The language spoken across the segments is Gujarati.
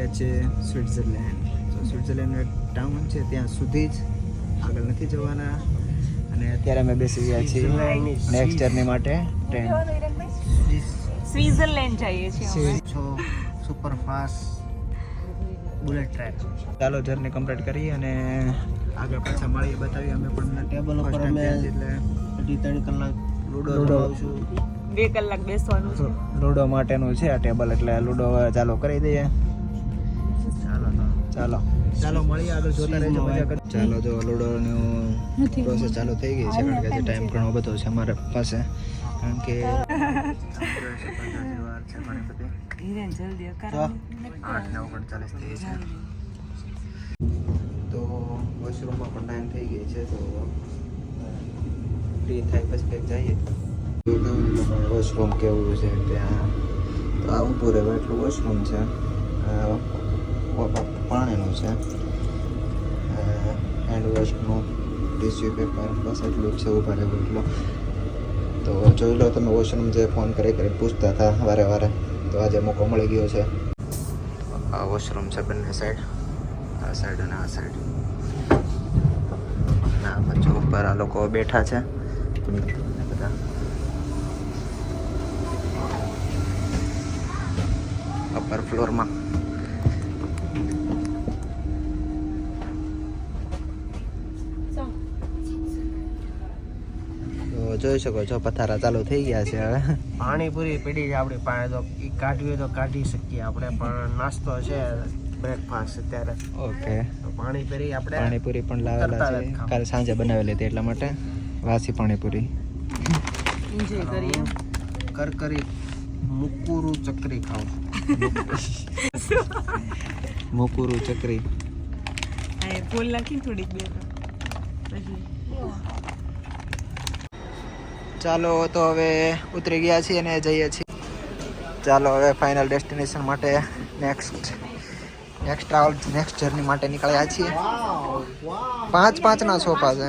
ગયા છે સ્વિટ્ઝરલેન્ડ. તો સ્વિટ્ઝરલેન્ડ ટાઉન છે ત્યાં સુધી જ, આગળ નથી જવાના. અને અત્યારે અમે બેસી ગયા છીએ નેક્સ્ટ જર્ની માટે ટ્રેન. સ્વિટ્ઝરલેન્ડ જઈએ છીએ સુપર ફાસ્ટ બુલેટ ટ્રેન. ચાલો જર્ની કમ્પ્લીટ કરી અને આગળ પાછા મળીએ, બતાવીએ. અમે પણ ટેબલ ઉપર અમે એટલે 3 કલાક લૂડો રમાવશું. 2 કલાક બેસવાનું છે લૂડો માટેનું છે આ ટેબલ, એટલે લૂડો ચાલુ કરી દઈએ. ચાલો મળીએ, આગળ જોતા રહેજો, મજા કરી. ચાલો જો લૂડોનું પ્રોસેસ ચાલુ થઈ ગઈ છે, કારણ કે હજી ટાઈમ ઘણો બધો છે અમારા પાસે, કારણ કે જલ્દી 8:39 થઈ છે. તો વોશરૂમમાં પણ ટાઈમ થઈ ગઈ છે, તો ફ્રી થાય પછી કંઈક જઈએ. વોશરૂમ કેવું છે ત્યાં, તો આ ઊભું રહેવા એટલું વોશરૂમ છે. પાણીનું છે, હેન્ડ વોશનું, ટીશ્યુ પેપર, બસ એટલું જ છે ઊભા રહેવું એટલું. તો જોઈ લો તમે, વોશરૂમ જે ફોન કરી પૂછતા હતા વારે વારે, તો આજે મોકો મળી ગયો છે. આ વોશરૂમ છે બંને સાઈડ, આ સાઈડ અને આ સાઈડ. ના બાજુ ઉપર આ લોકો બેઠા છે બધા. અપર ફ્લોરમાં જોઈ શકો છો, પથારા ચાલુ થઈ ગયા છે. હવે પાણીપુરી પીડી છે આપણી પાસે, તો એ કાઢવી હોય તો કાઢી શકીએ આપણે, પણ નાસ્તો છે બ્રેકફાસ્ટ અત્યારે. ઓકે, પાણીપુરી પણ લાવેલા છે, કાલે સાંજે બનાવેલી હતી એટલા માટે. વાસી પાણીપુરી એન્જોય કરીએ. કરકરી મુકુરુ ચકરી ખાવ. મોકુરુ ચકરી. આ ફૂલ નાખી થોડીક બે પછી. ચાલો તો હવે ઉતરી ગયા છીએ અને જઈએ છીએ. ચાલો હવે ફાઇનલ ડેસ્ટિનેશન માટે નેક્સ્ટ જર્ની માટે નીકળ્યા છીએ. 5 ના સોફા છે.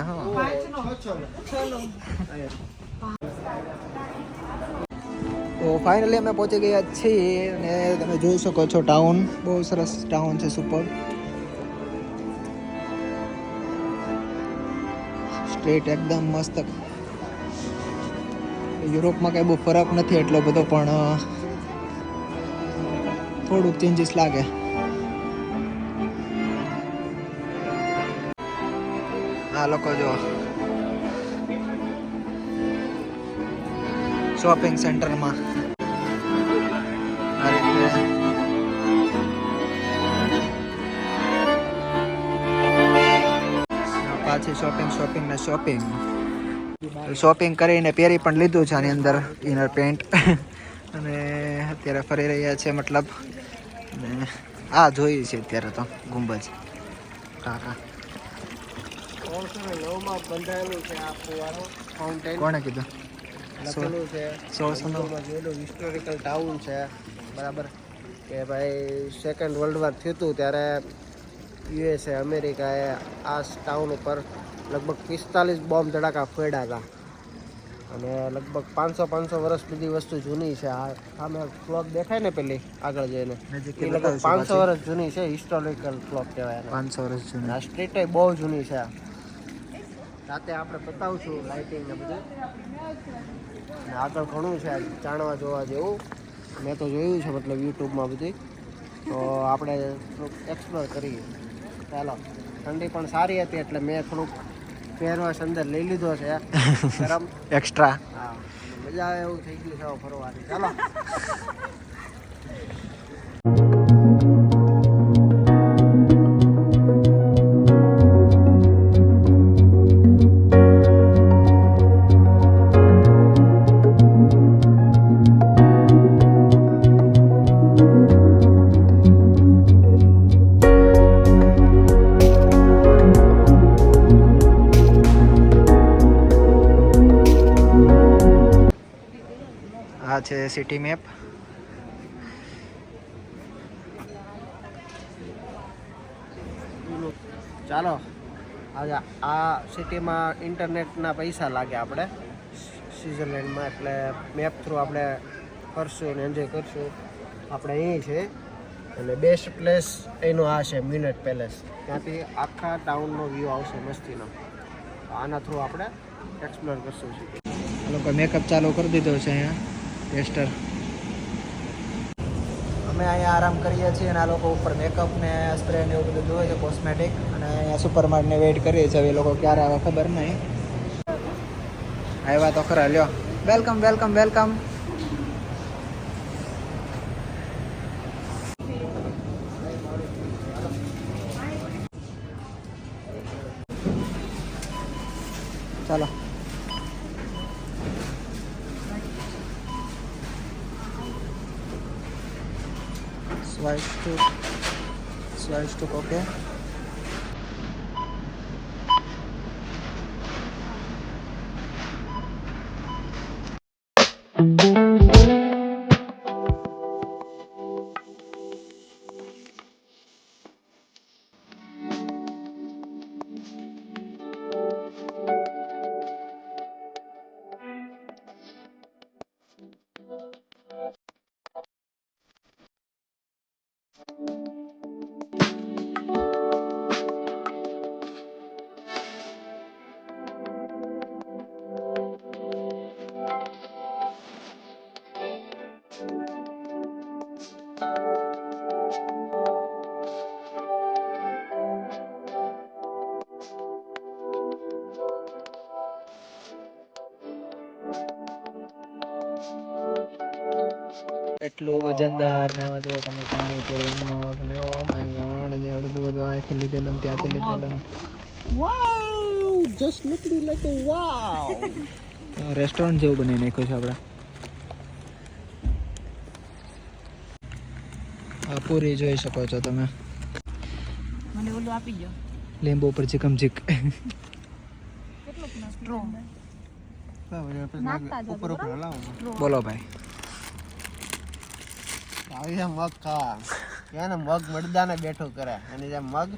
તો ફાઇનલી અમે પહોંચી ગયા છીએ અને તમે જોઈ શકો છો ટાઉન, બહુ સરસ ટાઉન છે, સુપર. સ્ટ્રીટ એકદમ મસ્ત. યુરોપમાં કંઈ બહુ ફરક નથી એટલો બધો, પણ થોડુંક ચેન્જીસ લાગે. આ લોકો જો શોપિંગ સેન્ટરમાં આ રીતે પાછી શોપિંગ કરીને પહેરી પણ લીધું છે આની અંદર ઇનર પેન્ટ. અને અત્યારે ફરી રહ્યા છે, મતલબ આ જોઈએ છે અત્યારે તો ગુંબજ. કોણે કીધું? લખેલું છે 1609 હિસ્ટોરિકલ ટાઉન છે, બરાબર, કે ભાઈ સેકન્ડ વર્લ્ડ વોર થયું હતું ત્યારે યુએસએ અમેરિકાએ આ ટાઉન ઉપર લગભગ 45 બોમ્બ ધડાકા ફોડ્યા હતા. અને લગભગ 500 વર્ષ બધી વસ્તુ જૂની છે. આ સામે ક્લોક દેખાય ને પેલી આગળ જઈને, લગભગ 500 વર્ષ જૂની છે. હિસ્ટોરિકલ ક્લોક કહેવાય. 500 વર્ષ જૂની. આ સ્ટ્રીટ બહુ જૂની છે. રાતે આપણે બતાવશું લાઇટિંગ ને બધું. આગળ ઘણું છે જાણવા જોવા જેવું, મેં તો જોયું છે મતલબ યુટ્યુબમાં બધી. તો આપણે થોડુંક એક્સપ્લોર કરીએ. ચાલો, ઠંડી પણ સારી હતી એટલે મેં થોડુંક પહેરવાશ અંદર લઈ લીધો છે ગરમ એક્સ્ટ્રા. હા, મજા આવે એવું થઈ ગયું છે ફરવાની. ચાલો. આ છે સિટી મેપ. ચાલો, આજે આ સિટીમાં ઇન્ટરનેટના પૈસા લાગે આપણે સ્વિટ્ઝરલેન્ડમાં, એટલે મેપ થ્રુ આપણે ફરશું અને એન્જોય કરશું. આપણે અહીં છે અને બેસ્ટ પ્લેસ એનો આ છે મિનટ પેલેસ. ત્યાંથી આખા ટાઉનનો વ્યૂ આવશે મસ્તીનો. આના થ્રુ આપણે એક્સપ્લોર કરશું. આ લોકો મેકઅપ ચાલુ કરી દીધો છે અહીંયા ટેસ્ટર. અમે અહીંયા આરામ કરીએ છીએ અને આ લોકો ઉપર મેકઅપ ને સ્પ્રે ને એવું બધું જોવે છે કોસ્મેટિક. અને અહીંયા સુપરમાર્ટને વેઇટ કરીએ છીએ. એ લોકો ક્યારે આવે ખબર નહીં. આવ્યા તો ખરા. લ્યો વેલકમ વેલકમ વેલકમ. ચાલો સ્વાઇસ્ટુક ઓકે. એટલું વજનદાર ને બધું તમે પાણી પૂરી ને ઓ માય ગોડ ને અડધું બધું અહીંથી લીધેલું ત્યાંથી લીધેલું. Wow just looking like a wow. Restaurant જેવું બની નાખ્યું છે આપણે. આ પૂરી જોઈ શકો છો તમે. મને ઓલું આપી દો. લીંબુ ઉપર ચીકમચીક. કેટલું સ્ટ્રો ઉપર ઉપર હલાવો. બોલો ભાઈ. આવી છે મગ ખાવા. એને મગ મડદાને બેઠું કરે અને જે મગ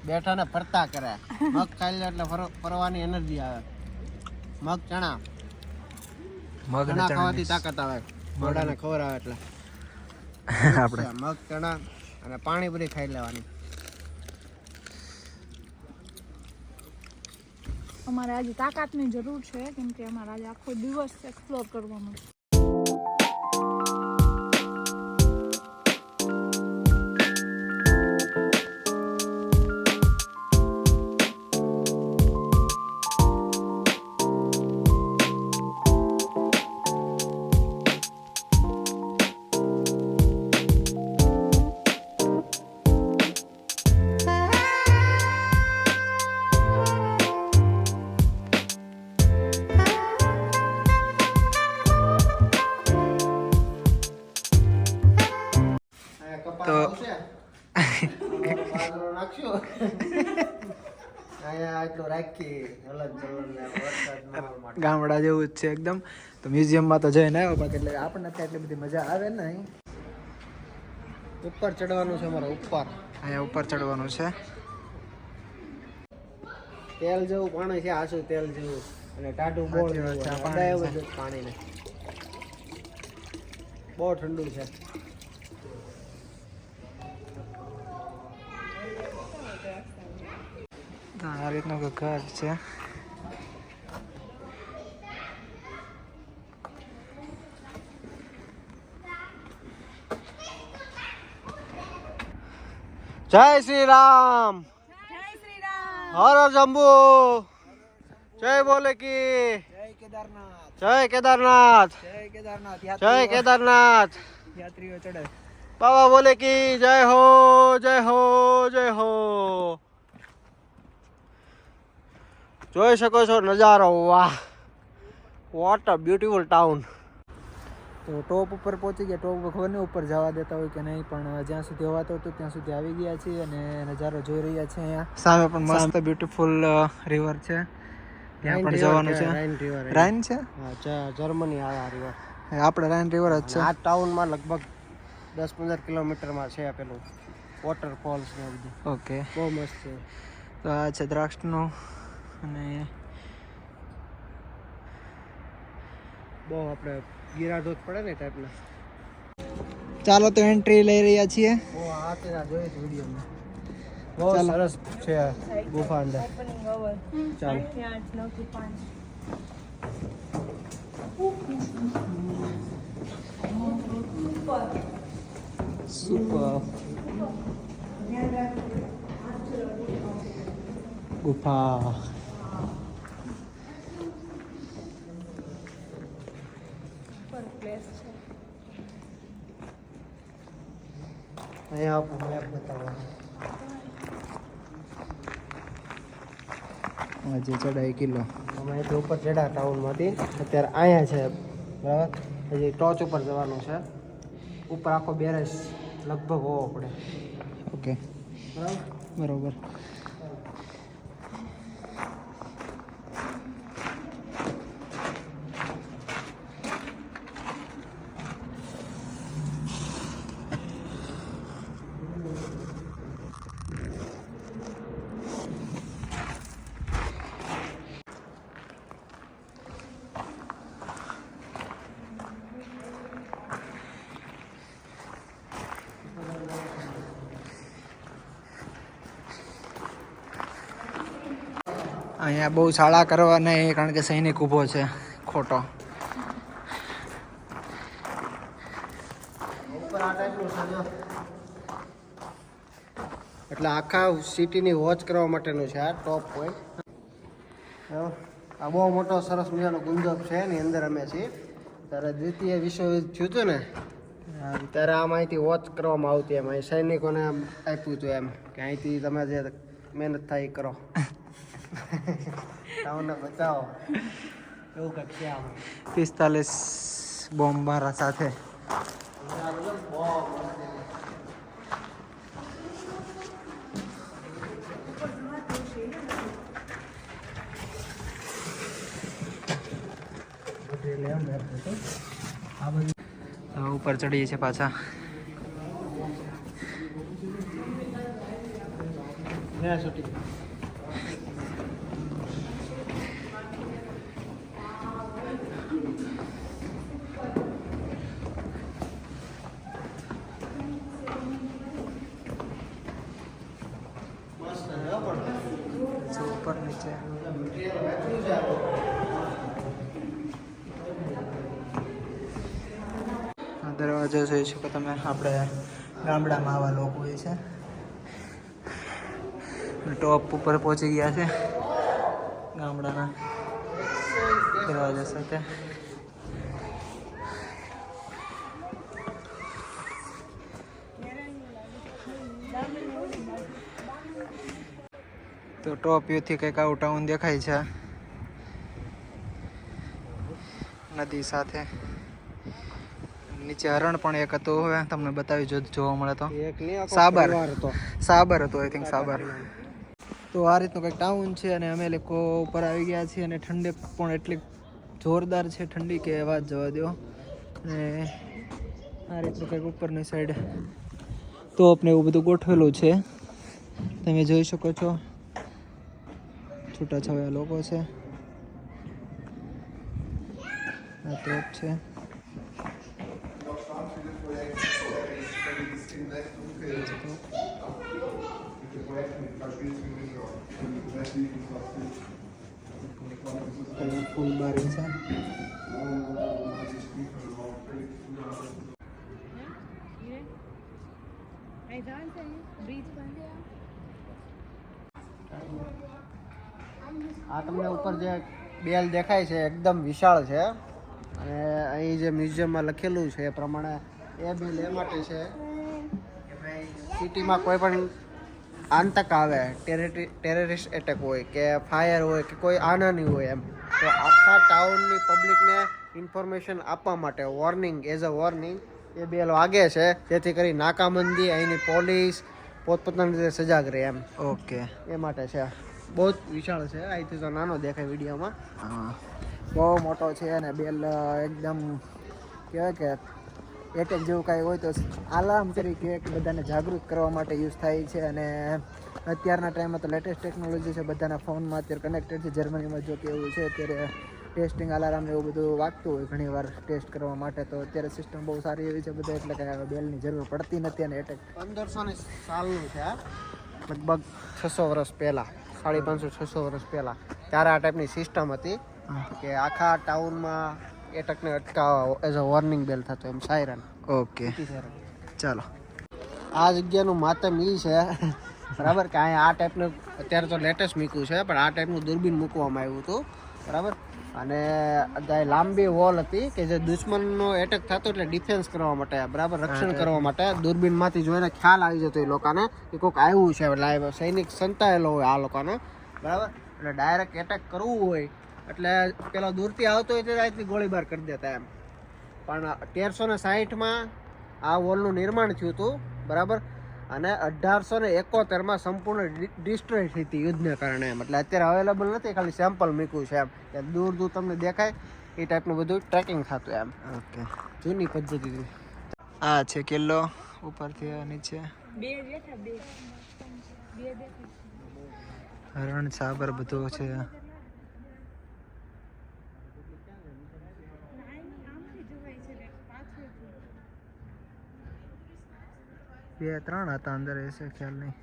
બેઠાને ફરતા કરે. મગ ખાઈ લે એટલે ફરવાની એનર્જી આવે. મગ ચણા ચણા ખાવાથી તાકાત આવે. ઘોડાને ખબર આવે એટલે આપણે મગ ચણા અને પાણીપુરી ખાઈ લેવાની. અમારે આજે તાકાતની જરૂર છે કેમ કે અમારે આજે આખો દિવસ એક્સપ્લોર કરવાનો છે. તો ગામડા જેવું જ છે એકદમ. તો મ્યુઝિયમમાં તો જઈને આવ્યો બાકી એટલે આપણને ત્યાં એટલી બધી મજા આવે ને. અહીં ઉપર ચડવાનું છે અમારે. ઉપર અહીંયા ઉપર ચડવાનું છે. તેલ જેવું પાણી છે. આછું તેલ જેવું અને ટાઢું બોળ પાણીને બહુ ઠંડુ છે. આ રીતનું ઘર છે. જય શ્રી રામ. જય શ્રી રામ. હર જંબુ. જય બોલે કી. જય કેદારનાથ. જય કેદારનાથ. જય કેદારનાથ. જય કેદારનાથ. યાત્રીઓ ચડે. બાબા બોલે કી જય હો જય હો જય હો. જોઈ શકો છો નજારો. વાહ વોટ અ બ્યુટીફુલ ટાઉન. તો ટોપ ઉપર પહોંચી ગયા. ટોપ ખબર નહીં ઉપર જવા દેતા હોય કે નહીં પણ જ્યાં સુધી હવાતો હતું ત્યાં સુધી આવી ગયા છીએ અને નજારો જોઈ રહ્યા છીએ. અહીંયા સામે પણ મસ્ત બ્યુટીફુલ રિવર છે. ત્યાં પણ જવાનું છે. રાઇન છે. હા જર્મની આ રિવર. આપણે રાઇન રિવર જ છે. આ ટાઉનમાં લગભગ 10-15 કિલોમીટરમાં છે પેલું વોટરફોલ્સ ને બધું. ઓકે બહુ મસ્ત છે. તો આ છે દ્રાક્ષનું અને બહુ આપણે ગિરાધોધ પડે ને ટાઈપના. ચાલો તો એન્ટ્રી લઈ રહ્યા છીએ. બહુ આ તેના જોઈ વિડીયોમાં બહુ ચાલો. સરસ છે ગુફા અંદર. ઓપનિંગ અવર ચાલો. 8 થી 5. સુપર ગુફા. પર પ્લેસ છે. અહીંયા આપો મેપ બતાવો. આજે ચડાઈ કિલ્લો. અમે અહીંથી ઉપર ચડ્યા ટાઉનમાંથી અત્યારે અહીંયા છે બરાબર. હજી ટોચ ઉપર જવાનું છે. ઉપર આખો બેરેસ લગભગ હોવો પડે ઓકે બરાબર. બરોબર. અહીંયા બહુ શાળા કરવા નહીં કારણ કે સૈનિક ઊભો છે ખોટો. ઉપર આ ટાઈપનું છે જો. એટલે આખા સિટીની વોચ કરવા માટેનું છે આ ટોપ પોઈન્ટ. આ બહુ મોટો સરસ મજાનો ગુંજબ છે એની અંદર અમે છીએ. ત્યારે દ્વિતીય વિશ્વયુદ્ધ થયું હતું ને ત્યારે આ માહિતી વોચ કરવામાં આવતી એમ. અહીં સૈનિકોને આપ્યું હતું એમ કે અહીંથી તમે જે મહેનત થાય એ કરો. ટાઉનને બચાવો એવું કંઈક છે આમાં. 45 બોમ્બ મારા સાથે. ઉપર ચડીએ છીએ પાછા. ઉપર નીચે દરવાજો જોઈ શકો તમે. આપણે ગામડામાં આવા લોકો હોય છે. ટોપ ઉપર પહોંચી ગયા છે ગામડાના દરવાજા સાથે. તો ટોપ વ્યૂથી કંઈક આવું ટાઉન દેખાય છે નદી સાથે. નીચે હરણ પણ એક હતું. હવે તમને બતાવી જોવા મળે તો સાબર હતો આઈ થિંક સાબર. તો આ રીતનું કંઈક ટાઉન છે અને અમે લોકો ઉપર આવી ગયા છીએ અને ઠંડક પણ એટલી જોરદાર છે ઠંડી કે વાત જવા દો. અને આ રીતનું કંઈક ઉપરની સાઈડ તોપને એવું બધું ગોઠવેલું છે તમે જોઈ શકો છો. છૂટાછવાયા લોકો છે. આ તોપ છે. ફૂલ બારી છે. આ તમને ઉપર જે બેલ દેખાય છે એકદમ વિશાળ છે. અને અહીં જે મ્યુઝિયમમાં લખેલું છે એ પ્રમાણે એ બેલ એ માટે છે કે ભાઈ સિટીમાં કોઈ પણ આતંક આવે, ટેરરિસ્ટ એટેક હોય કે ફાયર હોય કે કોઈ આનાની હોય એમ, તો આખા ટાઉનની પબ્લિકને ઇન્ફોર્મેશન આપવા માટે વોર્નિંગ એઝ અ વોર્નિંગ એ બેલ વાગે છે, જેથી કરી નાકાબંધી અહીંની પોલીસ પોતપોતાની રીતે સજાગ રહે એમ. ઓકે, એ માટે છે. બહુ જ વિશાળ છે. અહીંથી તો નાનો દેખાય વિડીયોમાં. હા, બહુ મોટો છે અને બેલ એકદમ કહેવાય કે એટેક જેવું કાંઈ હોય તો આલાર્મ તરીકે બધાને જાગૃત કરવા માટે યુઝ થાય છે. અને અત્યારના ટાઈમમાં તો લેટેસ્ટ ટેકનોલોજી છે, બધાના ફોનમાં અત્યારે કનેક્ટેડ છે. જર્મનીમાં જો કે એવું છે અત્યારે ટેસ્ટિંગ અલાર્મ એવું બધું વાગતું હોય ઘણીવાર ટેસ્ટ કરવા માટે. તો અત્યારે સિસ્ટમ બહુ સારી એવી છે બધા, એટલે કે બેલની જરૂર પડતી નથી. અને એટેક 1500 સાલનું છે આ, લગભગ 600 વર્ષ પહેલાં, 550-600 વર્ષ પહેલાં ત્યારે આ ટાઈપની સિસ્ટમ હતી કે આખા ટાઉનમાં એટેકને અટકાવવા એઝ અ વોર્નિંગ બેલ થતો, એમ સાયરન. ઓકે ચાલો. આ જગ્યાનું માતમ એ છે બરાબર કે અહીંયા આ ટાઈપનું અત્યારે તો લેટેસ્ટ મૂક્યું છે, પણ આ ટાઈપનું દૂરબીન મૂકવામાં આવ્યું હતું બરાબર. અને લાંબી વોલ હતી કે જે દુશ્મનનો એટેક થતો એટલે ડિફેન્સ કરવા માટે બરાબર, રક્ષણ કરવા માટે દૂરબીનમાંથી જોઈને ખ્યાલ આવી જતો એ લોકોને કે કોઈક આવ્યું છે, લાઈવ સૈનિક સંતાયેલો હોય આ લોકોને બરાબર. એટલે ડાયરેક્ટ એટેક કરવું હોય એટલે પેલો દૂરથી આવતો હોય તો રાતની ગોળીબાર કરી દેતા એમ. પણ 1360માં આ વોલનું નિર્માણ થયું હતું બરાબર. અને 1871માં સંપૂર્ણ ડિસ્ટ્રોય થઈ હતી યુદ્ધને કારણે એમ. એટલે અત્યારે અવેલેબલ નથી, ખાલી સેમ્પલ મૂક્યું છે એમ, કે દૂર દૂર તમને દેખાય એ ટાઈપનું બધું ટ્રેકિંગ થતું એમ. ઓકે જૂની પદ્ધતિથી. આ છે કિલ્લો, ઉપરથી નીચે હરણ સાબર બધું છે. 2-3 હતા અંદર, એસે ખ્યાલ નહીં.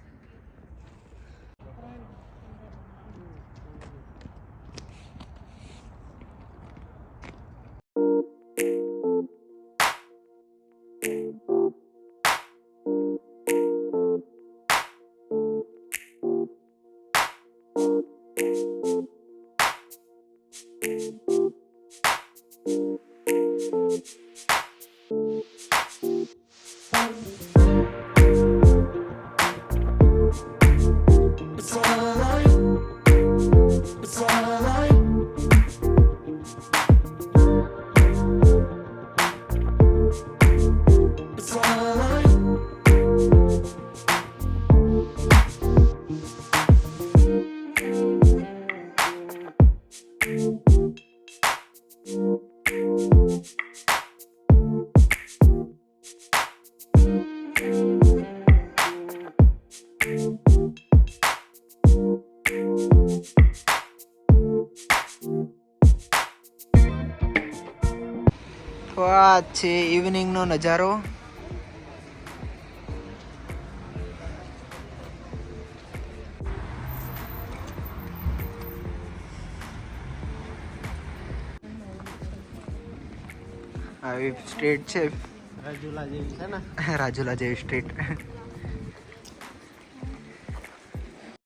તો આ છે ઇવનિંગનો નજારો. આવી સ્ટ્રીટ છે રાજુલા જેવી છે ને, રાજુલા જેવી street.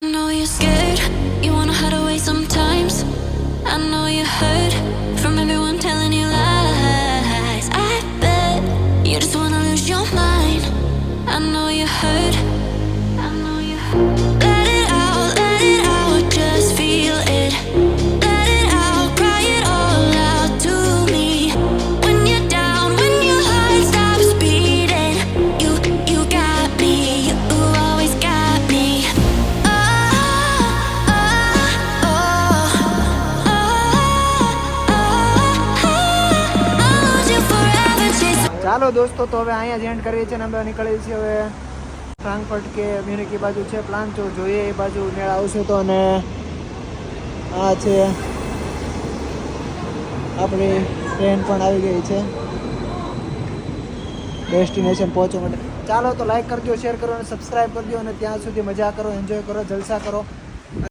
I know you're scared, you wanna hide away sometimes. I know you hurt from everyone telling you lies. I bet you just wanna lose your mind. I know you hurt, I know you hurt. Let it out, just feel it. Let it out, cry it all out to me. When you're down, when your heart stops beating, you got me, you always got me. ચાલો દોસ્તો, તો હવે અહીંયા જ એન્ડ કરીએ છીએ ને અમે નીકળીએ છીએ હવે ફ્રાંકફર્ટ કે મ્યુનિક એ બાજુ છે પ્લાન. તો જોઈએ એ બાજુ મેળ આવશે તો. અને આ છે આપણી ટ્રેન પણ આવી ગઈ છે ડેસ્ટિનેશન પહોંચવા માટે. ચાલો તો લાઈક કરજો, શેર કરો અને સબસ્ક્રાઈબ કરજો. અને ત્યાં સુધી મજા કરો, એન્જોય કરો, જલસા કરો.